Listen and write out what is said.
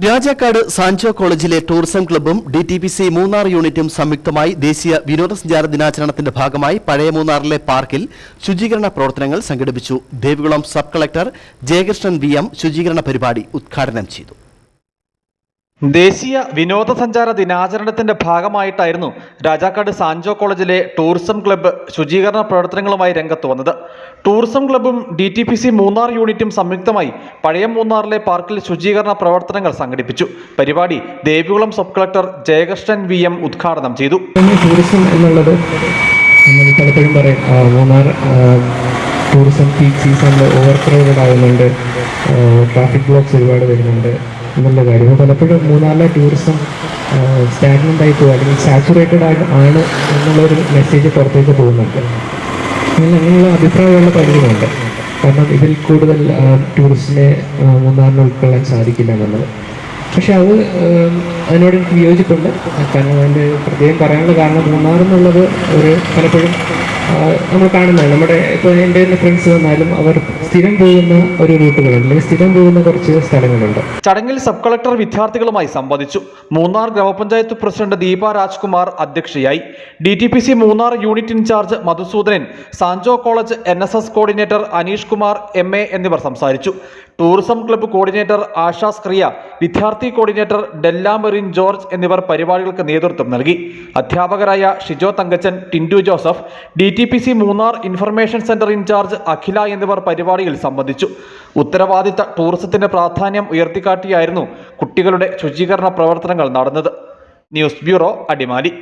Rajakkad Sancho കോളേജിലെ tourism ക്ലബ്ബും DTPC Munnar യൂണിറ്റും സംയുക്തമായി ദേശീയ വിനോദസഞ്ചാര ദിനാചരണത്തിന്റെ ഭാഗമായി പഴയ മൂന്നാറിലെ പാർക്കിൽ ശുചീകരണ പ്രവർത്തനങ്ങൾ സംഘടിപ്പിച്ചു. Devikulam sub collector Jayakrishnan VM ശുചീകരണ പരിപാടി ഉദ്ഘാടനം ചെയ്തു. ദേശീയ വിനോദസഞ്ചാര ദിനാചരണത്തിന്റെ ഭാഗമായിട്ടായിരുന്നു രാജാക്കാട് സാൻജോ കോളേജിലെ ടൂറിസം ക്ലബ്ബ് ശുചീകരണ പ്രവർത്തനങ്ങളുമായി രംഗത്ത് വന്നത്. ടൂറിസം ക്ലബ്ബും DTPC മൂന്നാർ യൂണിറ്റും സംയുക്തമായി പഴയ മൂന്നാറിലെ പാർക്കിൽ ശുചീകരണ പ്രവർത്തനങ്ങൾ സംഘടിപ്പിച്ചു. പരിപാടി Devikulam sub collector Jayakrishnan VM ഉദ്ഘാടനം ചെയ്തു. ടൂറിസം എന്നുള്ളത് നമ്മൾ പലപ്പോഴും പറയും, മൂന്നാർ ടൂറിസം പീക്ക് സീസണിൽ ഓവർ ക്രൗഡഡ് ആകുന്നുണ്ട്, ട്രാഫിക് ബ്ലോക്ക്സ് ഒരുപാട് വരുന്നുണ്ട് എന്നുള്ള കാര്യം. പലപ്പോഴും മൂന്നാറിലെ ടൂറിസം സ്റ്റാഗ്നൻ്റ് ആയി പോകുക അല്ലെങ്കിൽ സാച്ചുറേറ്റഡ് ആണ് എന്നുള്ളൊരു മെസ്സേജ് പുറത്തേക്ക് പോകുന്നുണ്ട്. അങ്ങനെയുള്ള അഭിപ്രായമുള്ള പലരുമുണ്ട്. കാരണം ഇതിൽ കൂടുതൽ ടൂറിസ്റ്റിനെ മൂന്നാറിന് ഉൾക്കൊള്ളാൻ സാധിക്കില്ല എന്നുള്ളത്. പക്ഷെ അതിനോട് എനിക്ക് വിയോജിപ്പുണ്ട്. കാരണം അതിൻ്റെ പ്രത്യേകം പറയാനുള്ള കാരണം മൂന്നാർ എന്നുള്ളത് ഒരു പലപ്പോഴും നമ്മൾ കാണുന്നതാണ്. നമ്മുടെ ഇപ്പോൾ എൻ്റെ ഫ്രണ്ട്സ് വന്നാലും അവർ സ്ഥിരം പോകുന്ന ഒരു റൂട്ടുകളുണ്ട്, അല്ലെങ്കിൽ സ്ഥിരം പോകുന്ന കുറച്ച് സ്ഥലങ്ങളുണ്ട്. ചടങ്ങിൽ സബ് കളക്ടർ വിദ്യാർത്ഥികളുമായി സംവദിച്ചു. മൂന്നാർ ഗ്രാമപഞ്ചായത്ത് പ്രസിഡന്റ് ദീപ രാജ്കുമാർ അധ്യക്ഷയായി. DTPC Munnar unit incharge Madhusoodanan, Sanjo college NSS coordinator Aneesh Kumar MA എന്നിവർ സംസാരിച്ചു. ടൂറിസം ക്ലബ്ബ് കോർഡിനേറ്റർ ആഷാസ് ക്രിയ, വിദ്യാർത്ഥി കോർഡിനേറ്റർ ഡെല്ല മെറിൻ ജോർജ് എന്നിവർ പരിപാടികൾക്ക് നേതൃത്വം നൽകി. അധ്യാപകരായ Shijo Thankachan, Tindu Joseph, DTPC Munnar information centre incharge Akhila എന്നിവർ പരിപാടിയിൽ സംബന്ധിച്ചു. ഉത്തരവാദിത്ത ടൂറിസത്തിന്റെ പ്രാധാന്യം ഉയർത്തിക്കാട്ടിയായിരുന്നു കുട്ടികളുടെ ശുചീകരണ പ്രവർത്തനങ്ങൾ നടന്നത്. News bureau, Adimali.